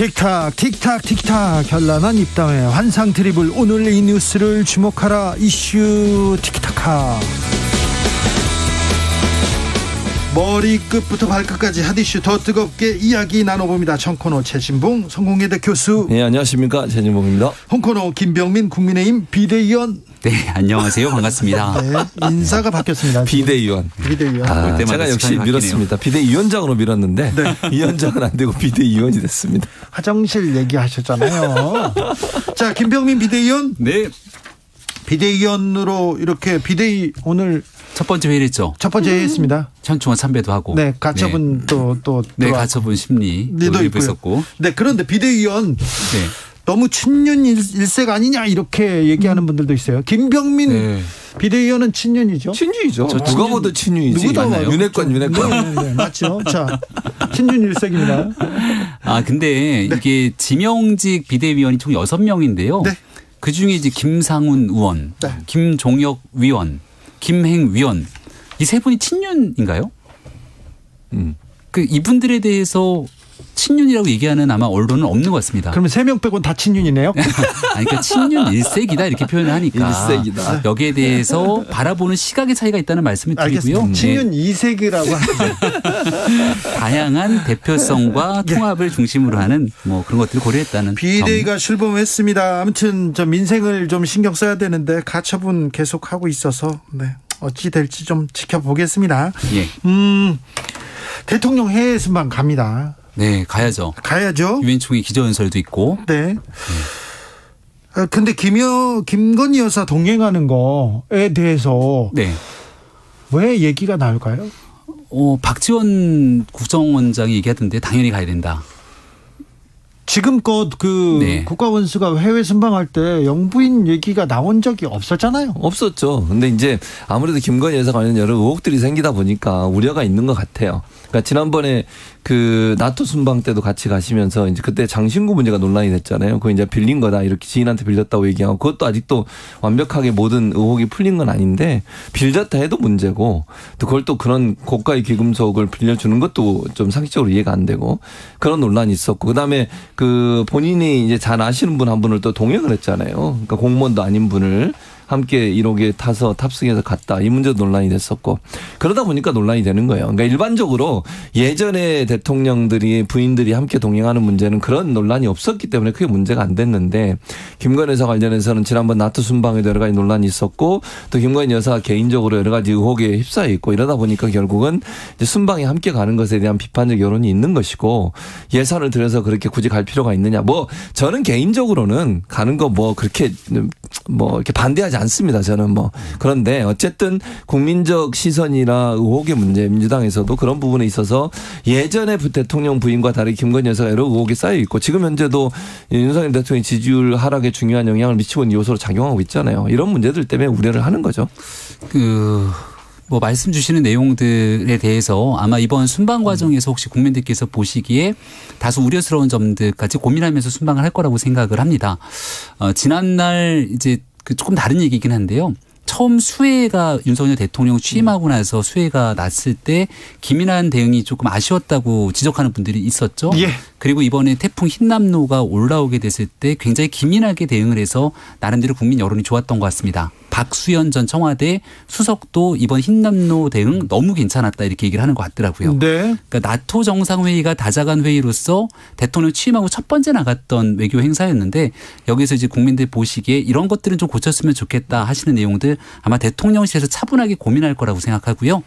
틱탁 틱탁 틱탁 현란한 입담의 환상 드리블. 오늘 이 뉴스를 주목하라. 이슈 틱타카. 머리끝부터 발끝까지 핫이슈 더 뜨겁게 이야기 나눠봅니다. 청코노 최진봉 성공회대 교수. 네, 안녕하십니까, 최진봉입니다. 홍코노 김병민 국민의힘 비대위원. 네, 안녕하세요. 반갑습니다. 네, 인사가 바뀌었습니다. 비대위원. 제가 역시 밀었습니다. 비대위원장으로 밀었는데 네. 위원장은 안 되고 비대위원이 됐습니다. 화장실 얘기하셨잖아요. 자, 김병민 비대위원. 네. 비대위원으로 이렇게 비대위 오늘 첫 번째 회의를 했죠. 첫 번째 회의했습니다. 현충원 참배도 하고. 네, 가처분 네. 또 네, 가처분 심리도 있었고. 네, 그런데 비대위원 네. 너무 친윤 일색 아니냐 이렇게 얘기하는 분들도 있어요. 김병민 네. 비대위원은 친윤이죠? 친윤이죠. 누가 봐도 친윤이지. 윤핵관. 네, 맞죠. 자, 친윤 일색입니다. 아, 근데 네. 이게 지명직 비대위원이 총 6명인데요. 네. 그중에 이제 김상훈 의원, 네. 김종혁 위원, 김행 위원 이 세 분이 친윤인가요? 그 이분들에 대해서 친윤이라고 얘기하는 아마 언론은 없는 것 같습니다. 그러면 3명 빼고는 다 친윤이네요? 아니, 그러니까 친윤 일색이다 이렇게 표현을 하니까 일색이다. 여기에 대해서 바라보는 시각의 차이가 있다는 말씀을 드리고요. 친윤 이색이라고 하죠. 다양한 대표성과 통합을 중심으로 하는 뭐 그런 것들을 고려했다는. 비대위가 출범했습니다. 아무튼 저 민생을 좀 신경 써야 되는데 가처분 계속하고 있어서 네. 어찌 될지 좀 지켜보겠습니다. 예. 대통령 해외 순방 갑니다. 네, 가야죠. 유엔 총회 기조연설도 있고. 네. 근데 김건희 여사 동행하는 거에 대해서 네. 왜 얘기가 나올까요? 박지원 국정원장이 얘기하던데 당연히 가야 된다. 지금껏 네. 국가원수가 해외 순방할 때 영부인 얘기가 나온 적이 없었잖아요. 없었죠. 근데 이제 아무래도 김건희 여사 관련 여러 의혹들이 생기다 보니까 우려가 있는 것 같아요. 그러니까 지난번에 그 나토 순방 때도 같이 가시면서 이제 그때 장신구 문제가 논란이 됐잖아요. 그거 이제 빌린 거다 이렇게 지인한테 빌렸다고 얘기하고 그것도 아직도 완벽하게 모든 의혹이 풀린 건 아닌데 빌렸다 해도 문제고 또 그걸 또 그런 고가의 귀금속을 빌려주는 것도 좀 상식적으로 이해가 안 되고 그런 논란이 있었고 그다음에 그 본인이 이제 잘 아시는 분 한 분을 또 동행을 했잖아요. 그러니까 공무원도 아닌 분을 함께 1호기에 타서 탑승해서 갔다. 이 문제도 논란이 됐었고 그러다 보니까 논란이 되는 거예요. 그러니까 일반적으로 예전에 대통령들이 부인들이 함께 동행하는 문제는 그런 논란이 없었기 때문에 크게 문제가 안 됐는데 김건희 여사 관련해서는 지난번 나토 순방에도 여러 가지 논란이 있었고 또 김건희 여사가 개인적으로 여러 가지 의혹에 휩싸여 있고 이러다 보니까 결국은 이제 순방에 함께 가는 것에 대한 비판적 여론이 있는 것이고 예산을 들여서 그렇게 굳이 갈 필요가 있느냐. 뭐 저는 개인적으로는 가는 거 뭐 그렇게 뭐 이렇게 반대하지 않습니다. 저는 뭐 그런데 어쨌든 국민적 시선이나 의혹의 문제 민주당에서도 그런 부분에 있어서 예전에 대통령 부인과 다르게 김건희 여사가 여러 의혹이 쌓여 있고 지금 현재도 윤석열 대통령의 지지율 하락에 중요한 영향을 미치고 있는 요소로 작용하고 있잖아요. 이런 문제들 때문에 우려를 하는 거죠. 뭐 말씀 주시는 내용들에 대해서 아마 이번 순방 과정에서 혹시 국민들께서 보시기에 다소 우려스러운 점들까지 고민하면서 순방을 할 거라고 생각을 합니다. 지난날 이제 조금 다른 얘기이긴 한데요. 처음 수해가 윤석열 대통령 취임하고 나서 수해가 났을 때 기민한 대응이 조금 아쉬웠다고 지적하는 분들이 있었죠. 예. 그리고 이번에 태풍 흰남노가 올라오게 됐을 때 굉장히 기민하게 대응을 해서 나름대로 국민 여론이 좋았던 것 같습니다. 박수현 전 청와대 수석도 이번 흰남노 대응 너무 괜찮았다 이렇게 얘기를 하는 것 같더라고요. 네. 그러니까 나토 정상회의가 다자간 회의로서 대통령 취임하고 첫 번째 나갔던 외교 행사였는데 여기서 이제 국민들 보시기에 이런 것들은 좀 고쳤으면 좋겠다 하시는 내용들 아마 대통령실에서 차분하게 고민할 거라고 생각하고요.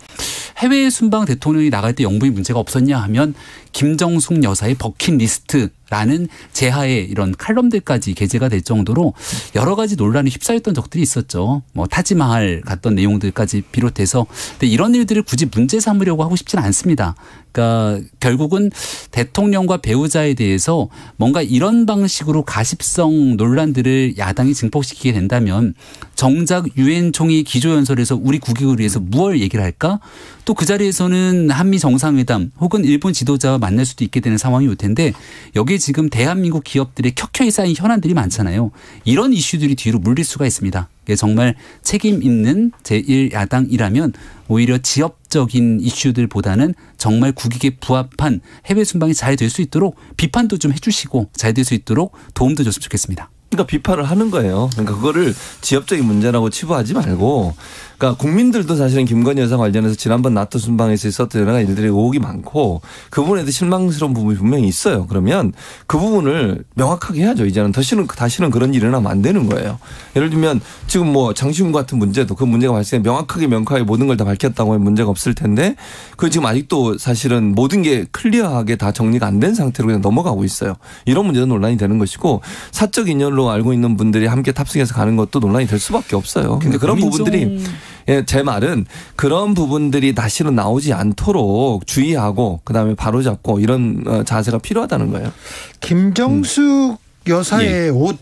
해외 순방 대통령이 나갈 때 영부인 문제가 없었냐 하면 김정숙 여사의 버킷리스트라는 제하에 이런 칼럼들까지 게재가 될 정도로 여러 가지 논란에 휩싸였던 적들이 있었죠. 뭐 타지마할 갔던 내용들까지 비롯해서 근데 이런 일들을 굳이 문제 삼으려고 하고 싶지는 않습니다. 그러니까 결국은 대통령과 배우자에 대해서 뭔가 이런 방식으로 가십성 논란들을 야당이 증폭시키게 된다면 정작 유엔 총회 기조연설에서 우리 국익을 위해서 무엇을 얘기를 할까? 또 그 자리에서는 한미 정상회담 혹은 일본 지도자와 만날 수도 있게 되는 상황이 올 텐데 여기에 지금 대한민국 기업들의 켜켜이 쌓인 현안들이 많잖아요. 이런 이슈들이 뒤로 물릴 수가 있습니다. 정말 책임 있는 제1야당이라면 오히려 지역적인 이슈들보다는 정말 국익에 부합한 해외 순방이 잘 될 수 있도록 비판도 좀 해주시고 잘 될 수 있도록 도움도 줬으면 좋겠습니다. 그러니까 비판을 하는 거예요. 그러니까 그거를 지역적인 문제라고 치부하지 말고, 그러니까 국민들도 사실은 김건희 여사 관련해서 지난번 나토 순방에서 있었던 여러 가지 일들이 의혹이 많고 그 부분에도 실망스러운 부분이 분명히 있어요. 그러면 그 부분을 명확하게 해야죠. 이제는 다시는 그런 일이 일어나면 안 되는 거예요. 예를 들면 지금 뭐 장시훈 같은 문제도 그 문제가 발생해 명확하게 모든 걸 다 밝혔다고 하면 문제가 없을 텐데 그 지금 아직도 사실은 모든 게 클리어하게 다 정리가 안 된 상태로 그냥 넘어가고 있어요. 이런 문제도 논란이 되는 것이고 사적 인연으로 알고 있는 분들이 함께 탑승해서 가는 것도 논란이 될 수밖에 없어요. 근데 그런 부분들이 제 말은 그런 부분들이 다시는 나오지 않도록 주의하고 그다음에 바로잡고 이런 자세가 필요하다는 거예요. 김정숙 여사의 옷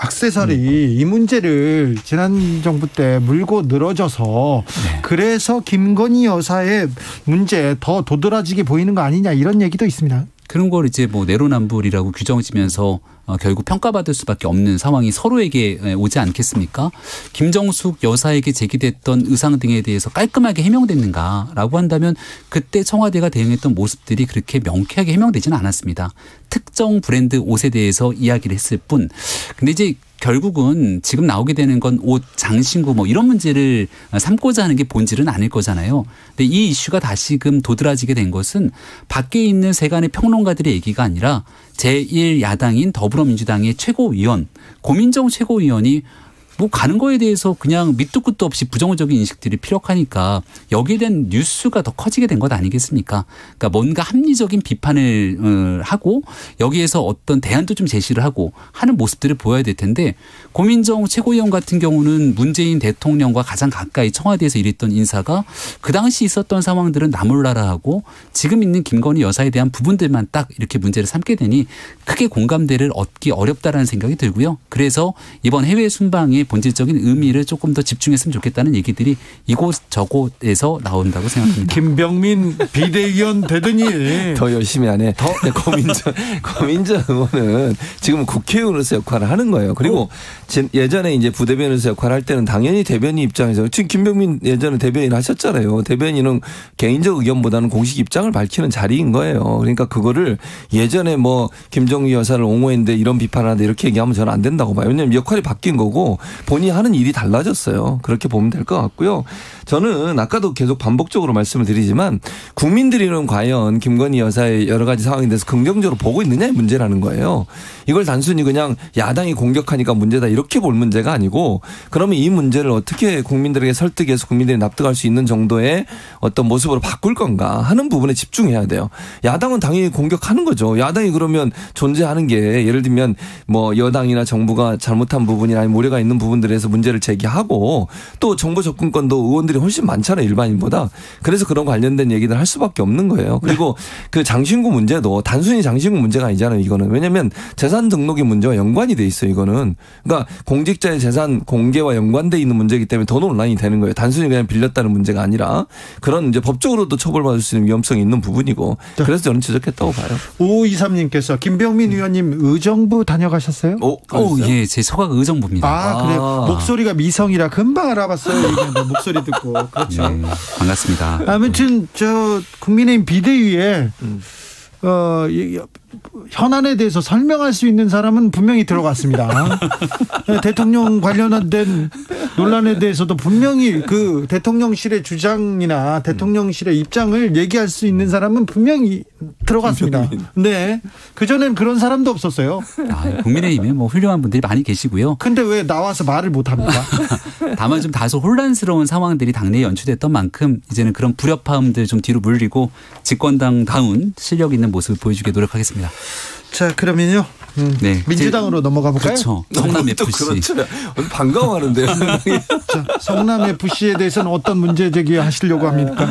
액세서리 이 문제를 지난 정부 때 물고 늘어져서 그래서 김건희 여사의 문제 더 도드라지게 보이는 거 아니냐 이런 얘기도 있습니다. 그런 걸 이제 뭐 내로남불이라고 규정지면서 결국 평가받을 수밖에 없는 상황이 서로에게 오지 않겠습니까? 김정숙 여사에게 제기됐던 의상 등에 대해서 깔끔하게 해명됐는가라고 한다면 그때 청와대가 대응했던 모습들이 그렇게 명쾌하게 해명되지는 않았습니다. 특정 브랜드 옷에 대해서 이야기를 했을 뿐. 근데 이제 결국은 지금 나오게 되는 건 옷, 장신구 뭐 이런 문제를 삼고자 하는 게 본질은 아닐 거잖아요. 근데 이 이슈가 다시금 도드라지게 된 것은 밖에 있는 세간의 평론가들의 얘기가 아니라 제1야당인 더불어민주당의 최고위원, 고민정 최고위원이 뭐 가는 거에 대해서 그냥 밑도 끝도 없이 부정적인 인식들이 피력하니까 여기에 대한 뉴스가 더 커지게 된 것 아니겠습니까? 그러니까 뭔가 합리적인 비판을 하고 여기에서 어떤 대안도 좀 제시를 하고 하는 모습들을 보여야 될 텐데 고민정 최고위원 같은 경우는 문재인 대통령과 가장 가까이 청와대에서 일했던 인사가 그 당시 있었던 상황들은 나몰라라하고 지금 있는 김건희 여사에 대한 부분들만 딱 이렇게 문제를 삼게 되니 크게 공감대를 얻기 어렵다라는 생각이 들고요. 그래서 이번 해외 순방에 본질적인 의미를 조금 더 집중했으면 좋겠다는 얘기들이 이곳저곳에서 나온다고 생각합니다. 김병민 비대위원 되더니 더 열심히 하네. 고민정 의원은 지금 국회의원으로서 역할을 하는 거예요. 그리고 예전에 이제 부대변인으로서 역할을 할 때는 당연히 대변인 입장에서 지금 김병민 예전에 대변인 하셨잖아요. 대변인은 개인적 의견보다는 공식 입장을 밝히는 자리인 거예요. 그러니까 그거를 예전에 뭐 김정희 여사를 옹호했는데 이런 비판을 하는데 이렇게 얘기하면 저는 안 된다고 봐요. 왜냐하면 역할이 바뀐 거고 본인이 하는 일이 달라졌어요. 그렇게 보면 될 것 같고요. 저는 아까도 계속 반복적으로 말씀을 드리지만 국민들이는 과연 김건희 여사의 여러 가지 상황에 대해서 긍정적으로 보고 있느냐의 문제라는 거예요. 이걸 단순히 그냥 야당이 공격하니까 문제다 이렇게 볼 문제가 아니고 그러면 이 문제를 어떻게 국민들에게 설득해서 국민들이 납득할 수 있는 정도의 어떤 모습으로 바꿀 건가 하는 부분에 집중해야 돼요. 야당은 당연히 공격하는 거죠. 야당이 그러면 존재하는 게 예를 들면 뭐 여당이나 정부가 잘못한 부분이나 아니면 우려가 있는 부분들에서 문제를 제기하고 또 정부 접근권도 의원들이 훨씬 많잖아요. 일반인보다. 그래서 그런 관련된 얘기를 할 수밖에 없는 거예요. 그리고 그 장신구 문제도 단순히 장신구 문제가 아니잖아요. 이거는. 왜냐하면 재산 등록의 문제와 연관이 돼 있어요. 이거는. 그러니까 공직자의 재산 공개와 연관돼 있는 문제이기 때문에 더 논란이 되는 거예요. 단순히 그냥 빌렸다는 문제가 아니라 그런 이제 법적으로도 처벌받을 수 있는 위험성이 있는 부분이고 그래서 저는 지적했다고 봐요. 5523님께서 김병민 의원님 의정부 다녀가셨어요? 예, 제 소각 의정부입니다. 아, 그래요? 목소리가 미성이라 금방 알아봤어요. 목소리 듣고. 그렇죠. 네, 반갑습니다. 아무튼 저 국민의힘 비대위에 현안에 대해서 설명할 수 있는 사람은 분명히 들어갔습니다. 대통령 관련된 논란에 대해서도 분명히 그 대통령실의 주장이나 대통령실의 입장을 얘기할 수 있는 사람은 분명히 들어갔습니다. 네. 그전엔 그런 사람도 없었어요. 국민의힘에 뭐 훌륭한 분들이 많이 계시고요. 근데 왜 나와서 말을 못합니까? 다만 좀 다소 혼란스러운 상황들이 당내에 연출됐던 만큼 이제는 그런 불협화음들 좀 뒤로 물리고 집권당다운 실력 있는 모습을 보여주게 노력하겠습니다. 자, 그러면요. 네. 민주당으로 넘어가 볼까요? 그렇죠. 성남 FC. 그렇죠. 반가워하는데요. 자, 성남 FC에 대해서는 어떤 문제 제기하시려고 합니까?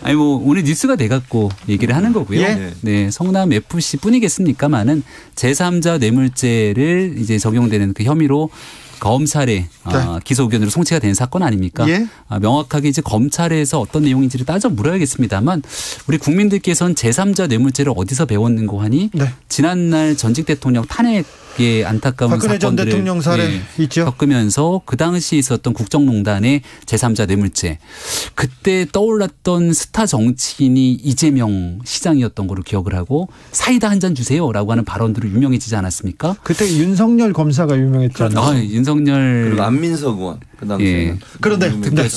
아니 뭐 오늘 뉴스가 돼갖고 얘기를 하는 거고요. 예? 네, 성남 FC뿐이겠습니까만은 제3자 뇌물죄를 이제 적용되는 그 혐의로 검찰에 기소 의견으로 송치가 된 사건 아닙니까? 예? 명확하게 이제 검찰에서 어떤 내용인지를 따져 물어야겠습니다만 우리 국민들께서는 제3자 뇌물죄를 어디서 배웠는고 하니 지난날 전직 대통령 탄핵 안타까운 박근혜 전 사건들을 대통령 사례 있죠. 겪으면서 그 당시 있었던 국정농단의 제3자 뇌물죄. 그때 떠올랐던 스타 정치인이 이재명 시장이었던 걸로 기억을 하고 사이다 한 잔 주세요라고 하는 발언들로 유명해지지 않았습니까? 그때 윤석열 검사가 유명했잖아요. 윤석열. 그리고 안민석 의원. 그 당시에는. 그런데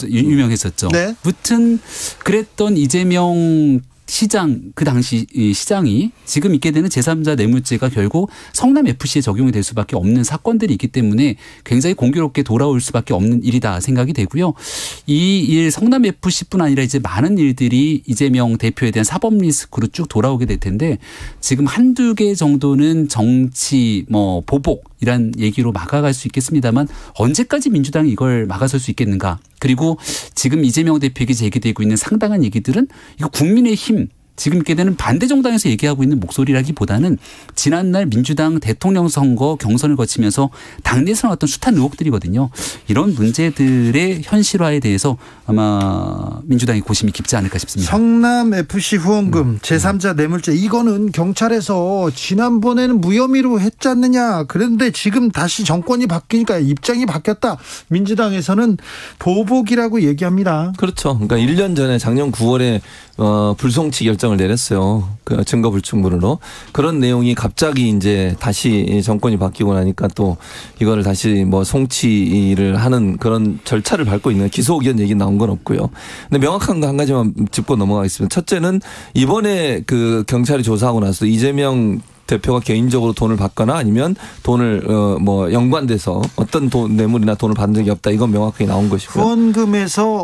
유명했었죠. 네. 무튼 그랬던 이재명 시장 그 당시 시장이 지금 있게 되는 제3자 뇌물죄가 결국 성남FC에 적용이 될 수밖에 없는 사건들이 있기 때문에 굉장히 공교롭게 돌아올 수밖에 없는 일이다 생각이 되고요. 이 일 성남FC뿐 아니라 이제 많은 일들이 이재명 대표에 대한 사법 리스크로 쭉 돌아오게 될 텐데 지금 한두 개 정도는 정치 보복이란 얘기로 막아갈 수 있겠습니다만 언제까지 민주당이 이걸 막아설 수 있겠는가. 그리고 지금 이재명 대표에게 제기되고 있는 상당한 얘기들은 이거 국민의힘 지금 있게 되는 반대 정당에서 얘기하고 있는 목소리라기보다는 지난날 민주당 대통령 선거 경선을 거치면서 당내에서 나왔던 숱한 의혹들이거든요. 이런 문제들의 현실화에 대해서 아마 민주당이 고심이 깊지 않을까 싶습니다. 성남FC 후원금 제3자 뇌물죄 이거는 경찰에서 지난번에는 무혐의로 했지 않느냐. 그런데 지금 다시 정권이 바뀌니까 입장이 바뀌었다. 민주당에서는 보복이라고 얘기합니다. 그렇죠. 그러니까 1년 전에 작년 9월에 불송치 결정을 내렸어요. 그 증거 불충분으로. 그런 내용이 갑자기 이제 다시 정권이 바뀌고 나니까 또 이거를 다시 송치를 하는 그런 절차를 밟고 있는 기소 의견 얘기 나온 건 없고요. 근데 명확한 거 한 가지만 짚고 넘어가겠습니다. 첫째는 이번에 그 경찰이 조사하고 나서 이재명 대표가 개인적으로 돈을 받거나 아니면 돈을 연관돼서 어떤 뇌물이나 돈을 받은 적이 없다. 이건 명확하게 나온 것이고요. 후원금에서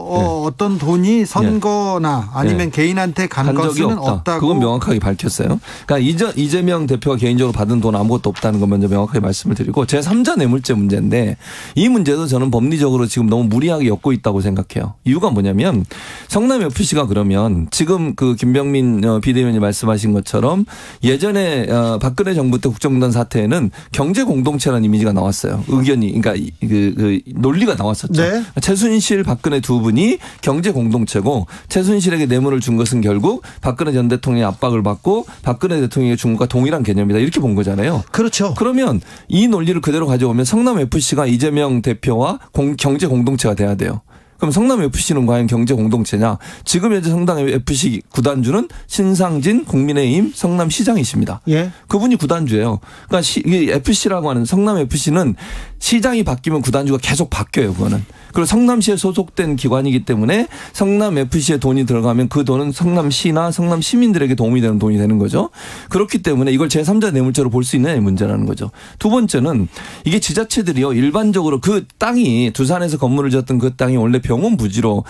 어떤 돈이 선거나 아니면 개인한테 간 것은 없다고. 그건 명확하게 밝혔어요. 그러니까 이재명 대표가 개인적으로 받은 돈 아무것도 없다는 건 먼저 명확하게 말씀을 드리고 제3자 뇌물죄 문제인데 이 문제도 저는 법리적으로 지금 너무 무리하게 엮고 있다고 생각해요. 이유가 뭐냐면 성남FC가 그러면 지금 그 김병민 비대위원이 말씀하신 것처럼 예전에 박근혜 정부 때 국정농단 사태에는 경제 공동체라는 이미지가 나왔어요. 의견이 그러니까 그 논리가 나왔었죠. 네. 최순실, 박근혜 두 분이 경제 공동체고 최순실에게 뇌물을 준 것은 결국 박근혜 전 대통령의 압박을 받고 박근혜 대통령의 준 것과 동일한 개념이다. 이렇게 본 거잖아요. 그렇죠. 그러면 이 논리를 그대로 가져오면 성남FC가 이재명 대표와 경제 공동체가 돼야 돼요. 그럼 성남FC는 과연 경제 공동체냐? 지금 현재 성남FC 구단주는 신상진 국민의힘 성남시장이십니다. 예. 그분이 구단주예요. 그러니까 FC라고 하는 성남FC는 시장이 바뀌면 구단주가 계속 바뀌어요. 그거는. 그리고 성남시에 소속된 기관이기 때문에 성남FC에 돈이 들어가면 그 돈은 성남시나 성남시민들에게 도움이 되는 돈이 되는 거죠. 그렇기 때문에 이걸 제3자 뇌물죄로 볼 수 있느냐의 문제라는 거죠. 두 번째는 이게 지자체들이요. 일반적으로 그 땅이 두산에서 건물을 지었던 그 땅이 원래 병원 부지로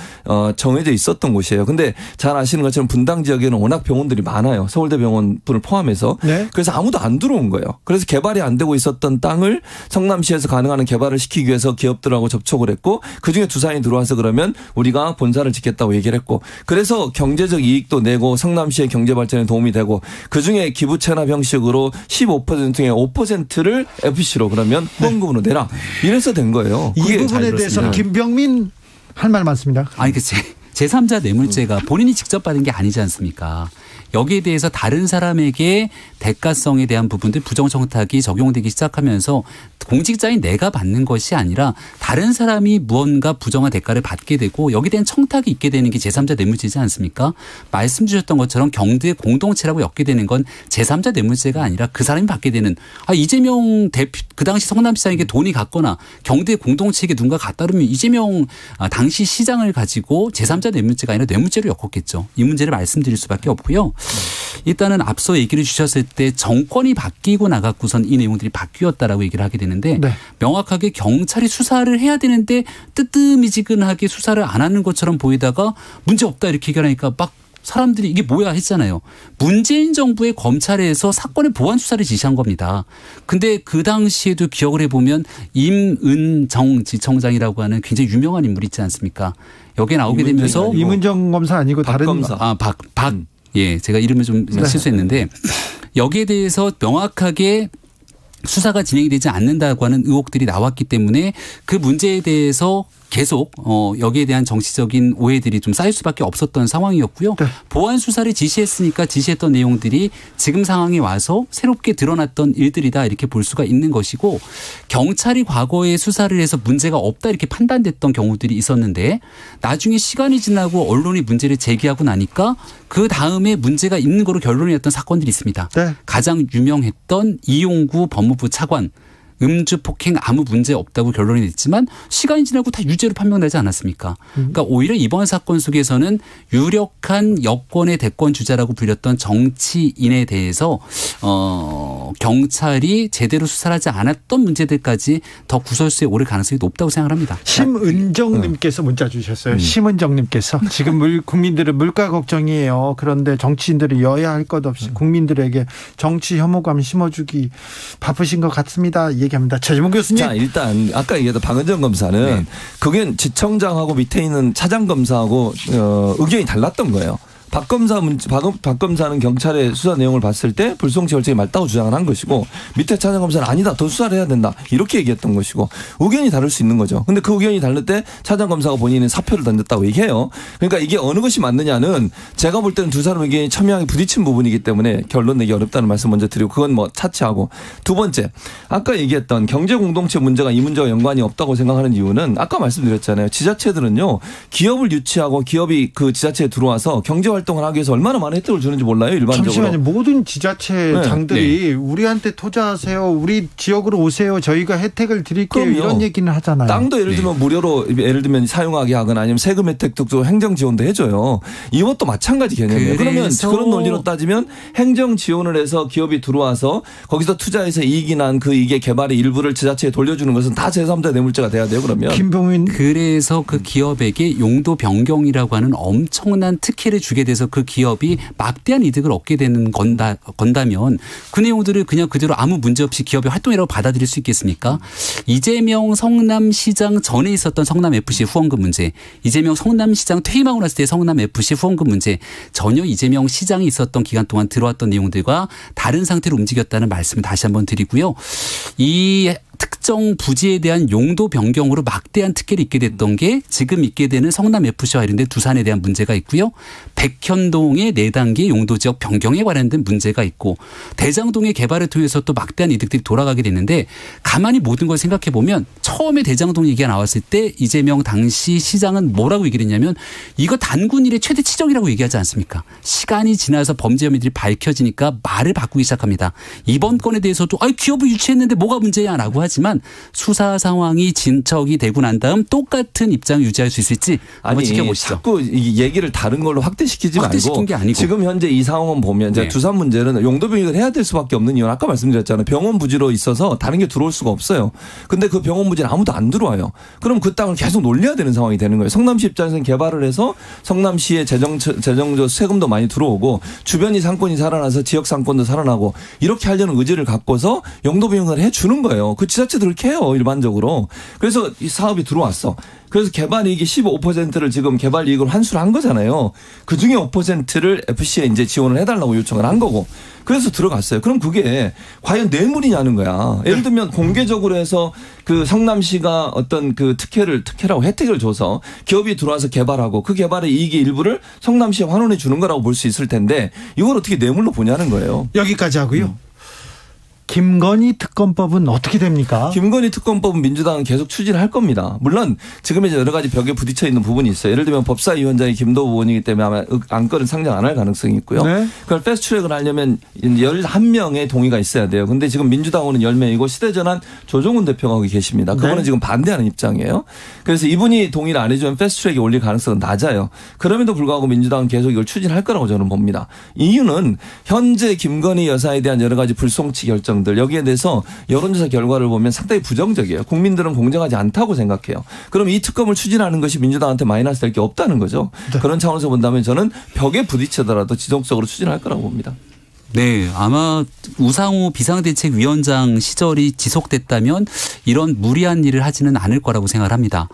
정해져 있었던 곳이에요. 근데 잘 아시는 것처럼 분당 지역에는 워낙 병원들이 많아요. 서울대병원을 포함해서. 네. 그래서 아무도 안 들어온 거예요. 그래서 개발이 안 되고 있었던 땅을 성남시에서 가능한 개발을 시키기 위해서 기업들하고 접촉을 했고 그중에 두산이 들어와서 그러면 우리가 본사를 짓겠다고 얘기를 했고 그래서 경제적 이익도 내고 성남시의 경제 발전에 도움이 되고 그중에 기부 체납 형식으로 15% 중에 5%를 FC로 그러면 후원금으로 내라. 이래서 된 거예요. 이 부분에 대해서는 김병민 할 말 많습니다. 아니 그 제3자 뇌물죄가 본인이 직접 받은 게 아니지 않습니까? 여기에 대해서 다른 사람에게 대가성에 대한 부분들 부정청탁이 적용되기 시작하면서 공직자인 내가 받는 것이 아니라 다른 사람이 무언가 부정한 대가를 받게 되고 여기에 대한 청탁이 있게 되는 게 제3자 뇌물죄지 않습니까? 말씀 주셨던 것처럼 경제 공동체라고 엮게 되는 건 제3자 뇌물죄가 아니라 그 사람이 받게 되는 이재명 대표 그 당시 성남시장에게 돈이 갔거나 경제 공동체에게 누군가 갔다 그러면 이재명 당시 시장을 가지고 제3자 뇌물죄가 아니라 뇌물죄로 엮었겠죠. 이 문제를 말씀드릴 수밖에 없고요. 일단은 앞서 얘기를 주셨을 때 정권이 바뀌고 나갖고선 이 내용들이 바뀌었다라고 얘기를 하게 되는데 네. 명확하게 경찰이 수사를 해야 되는데 뜨뜻미지근하게 수사를 안 하는 것처럼 보이다가 문제 없다 이렇게 얘기하니까 막 사람들이 이게 뭐야 했잖아요. 문재인 정부의 검찰에서 사건의 보완 수사를 지시한 겁니다. 근데 그 당시에도 기억을 해보면 임은정 지청장이라고 하는 굉장히 유명한 인물이 있지 않습니까? 여기에 나오게 되면서 임은정 검사 아니고 다른 검사. 예, 제가 이름을 좀 실수했는데 여기에 대해서 명확하게 수사가 진행이 되지 않는다고 하는 의혹들이 나왔기 때문에 그 문제에 대해서 계속 여기에 대한 정치적인 오해들이 좀 쌓일 수밖에 없었던 상황이었고요. 네. 보안 수사를 지시했으니까 지시했던 내용들이 지금 상황에 와서 새롭게 드러났던 일들이다 이렇게 볼 수가 있는 것이고 경찰이 과거에 수사를 해서 문제가 없다 이렇게 판단됐던 경우들이 있었는데 나중에 시간이 지나고 언론이 문제를 제기하고 나니까 그 다음에 문제가 있는 거로 결론이 났던 사건들이 있습니다. 네. 가장 유명했던 이용구 법무부 차관 음주 폭행 아무 문제 없다고 결론이 됐지만 시간이 지나고 다 유죄로 판명되지 않았습니까? 그러니까 오히려 이번 사건 속에서는 유력한 여권의 대권 주자라고 불렸던 정치인에 대해서 경찰이 제대로 수사를 하지 않았던 문제들까지 더 구설수에 오를 가능성이 높다고 생각을 합니다. 심은정님께서 문자 주셨어요. 심은정님께서 지금 국민들은 물가 걱정이에요. 그런데 정치인들이 여야 할 것 없이 국민들에게 정치 혐오감 심어주기 바쁘신 것 같습니다. 얘기합니다. 최지문 교수님. 자, 일단 아까 얘기했던 박은정 검사는 그게 지청장하고 밑에 있는 차장 검사하고 의견이 달랐던 거예요. 박 검사는 경찰의 수사 내용을 봤을 때 불송치 결정이 맞다고 주장을 한 것이고 밑에 차장 검사는 아니다 더 수사를 해야 된다 이렇게 얘기했던 것이고 의견이 다를 수 있는 거죠. 근데 그 의견이 다를 때 차장 검사가 본인은 사표를 던졌다고 얘기해요. 그러니까 이게 어느 것이 맞느냐는 제가 볼 때는 두 사람 의견이 첨예하게 부딪힌 부분이기 때문에 결론 내기 어렵다는 말씀 먼저 드리고 그건 뭐 차치하고 두 번째 아까 얘기했던 경제 공동체 문제가 이 문제와 연관이 없다고 생각하는 이유는 아까 말씀드렸잖아요. 지자체들은요 기업을 유치하고 기업이 그 지자체에 들어와서 경제 활동을 하기 위해서 얼마나 많은 혜택을 주는지 몰라요. 일반적으로. 잠시만요. 모든 지자체장들이 우리한테 투자하세요. 우리 지역으로 오세요. 저희가 혜택을 드릴게요. 그럼요. 이런 얘기는 하잖아요. 땅도 예를 들면 무료로 예를 들면 사용하게 하거나 아니면 세금 혜택도 행정 지원도 해줘요. 이것도 마찬가지 개념이에요. 그러면 그런 논리로 따지면 행정 지원을 해서 기업이 들어와서 거기서 투자해서 이익이 난 그 이익의 개발의 일부를 지자체에 돌려주는 것은 다 제3자 뇌물죄가 돼야 돼요. 그러면. 김병민. 그래서 그 기업에게 용도 변경이라고 하는 엄청난 특혜를 주게 돼서 그 기업이 막대한 이득을 얻게 되는 건다면 그 내용들을 그냥 그대로 아무 문제 없이 기업의 활동이라고 받아들일 수 있겠습니까? 이재명 성남시장 전에 있었던 성남FC 후원금 문제, 이재명 성남시장 퇴임하고 났을 때 성남FC 후원금 문제 전혀 이재명 시장이 있었던 기간 동안 들어왔던 내용들과 다른 상태로 움직였다는 말씀을 다시 한번 드리고요. 이 특정 부지에 대한 용도 변경으로 막대한 특혜를 입게 됐던 게 지금 있게 되는 성남FC와 관련된 두산에 대한 문제가 있고요. 백현동의 4단계 용도 지역 변경에 관련된 문제가 있고 대장동의 개발을 통해서 또 막대한 이득들이 돌아가게 됐는데 가만히 모든 걸 생각해 보면 처음에 대장동 얘기가 나왔을 때 이재명 당시 시장은 뭐라고 얘기를 했냐면 이거 단군 일의 최대 치적이라고 얘기하지 않습니까? 시간이 지나서 범죄 혐의들이 밝혀지니까 말을 바꾸기 시작합니다. 이번 건에 대해서도 기업을 유치했는데 뭐가 문제냐라고 하지만 수사 상황이 진척이 되고 난 다음 똑같은 입장을 유지할 수 있을지 한번 지켜보시죠. 자꾸 이 얘기를 다른 걸로 확대시키지 말고 게 아니고. 지금 현재 이 상황은 보면 이제 두산 문제는 용도 병역을 해야 될 수밖에 없는 이유는 아까 말씀드렸잖아요. 병원 부지로 있어서 다른 게 들어올 수가 없어요. 근데 그 병원 부지는 아무도 안 들어와요. 그럼 그 땅을 계속 놀려야 되는 상황이 되는 거예요. 성남시 입장에서는 개발을 해서 성남시의 재정적 세금도 많이 들어오고 주변이 상권이 살아나서 지역 상권도 살아나고 이렇게 하려는 의지를 갖고서 용도 병역을 해주는 거예요. 그 지자체들 그렇게 해요. 일반적으로. 그래서 이 사업이 들어왔어. 그래서 개발이익이 15%를 지금 개발이익을 환수를 한 거잖아요. 그중에 5%를 FC에 이제 지원을 해달라고 요청을 한 거고. 그래서 들어갔어요. 그럼 그게 과연 뇌물이냐는 거야. 예를 들면 공개적으로 해서 그 성남시가 어떤 그 특혜라고 혜택을 줘서 기업이 들어와서 개발하고 그 개발의 이익의 일부를 성남시에 환원해 주는 거라고 볼 수 있을 텐데 이걸 어떻게 뇌물로 보냐는 거예요. 여기까지 하고요. 김건희 특검법은 어떻게 됩니까? 김건희 특검법은 민주당은 계속 추진할 겁니다. 물론 지금 이제 여러 가지 벽에 부딪혀 있는 부분이 있어요. 예를 들면 법사위원장이 김도우 의원이기 때문에 아마 안건을 상정 안 할 가능성이 있고요. 네. 그걸 패스트트랙을 하려면 11명의 동의가 있어야 돼요. 근데 지금 민주당은 10명이고 시대전환 조정훈 대표가 거기 계십니다. 그거는 네. 지금 반대하는 입장이에요. 그래서 이분이 동의를 안 해주면 패스트트랙에 올릴 가능성은 낮아요. 그럼에도 불구하고 민주당은 계속 이걸 추진할 거라고 저는 봅니다. 이유는 현재 김건희 여사에 대한 여러 가지 불송치 결정 여기에 대해서 여론조사 결과를 보면 상당히 부정적이에요. 국민들은 공정하지 않다고 생각해요. 그럼 이 특검을 추진하는 것이 민주당한테 마이너스 될 게 없다는 거죠. 네. 그런 차원에서 본다면 저는 벽에 부딪히더라도 지속적으로 추진할 거라고 봅니다. 네, 아마 우상호 비상대책위원장 시절이 지속됐다면 이런 무리한 일을 하지는 않을 거라고 생각을 합니다.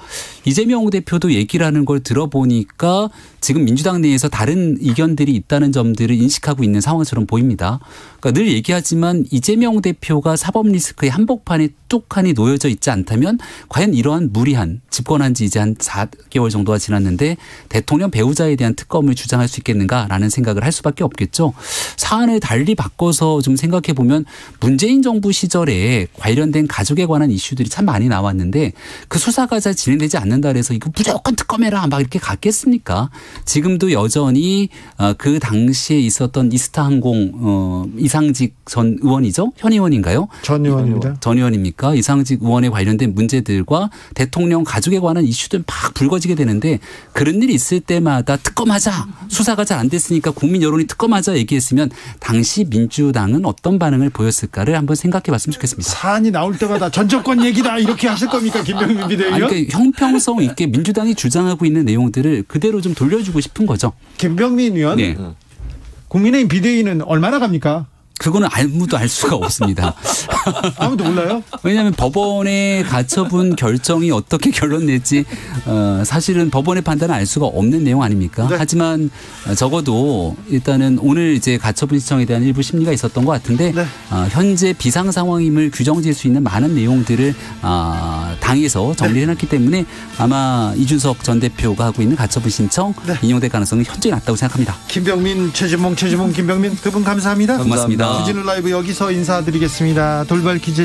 이재명 대표도 얘기를 하는 걸 들어보니까 지금 민주당 내에서 다른 의견들이 있다는 점들을 인식하고 있는 상황처럼 보입니다. 그러니까 늘 얘기하지만 이재명 대표가 사법 리스크의 한복판에 뚝하니 놓여져 있지 않다면 과연 이러한 무리한 집권한 지 이제 한 4개월 정도가 지났는데 대통령 배우자에 대한 특검을 주장할 수 있겠는가라는 생각을 할 수밖에 없겠죠. 사안을 달리 바꿔서 좀 생각해 보면 문재인 정부 시절에 관련된 가족에 관한 이슈들이 참 많이 나왔는데 그 수사가 잘 진행되지 않는다 그래서 이거 무조건 특검해라 막 이렇게 갔겠습니까? 지금도 여전히 그 당시에 있었던 이스타항공 이상직 전 의원이죠? 현 의원인가요? 전 의원입니다. 전 의원입니까? 이상직 의원에 관련된 문제들과 대통령 가족에 관한 이슈들 막 불거지게 되는데 그런 일이 있을 때마다 특검하자. 수사가 잘 안 됐으니까 국민 여론이 특검하자 얘기했으면 당시 민주당은 어떤 반응을 보였을까를 한번 생각해 봤으면 좋겠습니다. 사안이 나올 때마다 전 정권 얘기다 이렇게 하실 겁니까? 김병민 비대위원? 그러니까 형평성 있게 민주당이 주장하고 있는 내용들을 그대로 좀 돌려주고 싶은 거죠. 김병민 의원? 네. 국민의힘 비대위는 얼마나 갑니까? 그거는 아무도 알 수가 없습니다. 아무도 몰라요? 왜냐하면 법원의 가처분 결정이 어떻게 결론 낼지 사실은 법원의 판단을 알 수가 없는 내용 아닙니까? 네. 하지만 적어도 일단은 오늘 이제 가처분 신청에 대한 일부 심리가 있었던 것 같은데 네. 현재 비상 상황임을 규정질 수 있는 많은 내용들을 당에서 정리해놨기 때문에 아마 이준석 전 대표가 하고 있는 가처분 신청 네. 인용될 가능성은 현저히 낮다고 생각합니다. 김병민, 최진봉, 김병민 두 분 감사합니다. 고맙습니다. 주진우 라이브 여기서 인사드리겠습니다. 돌발 퀴즈.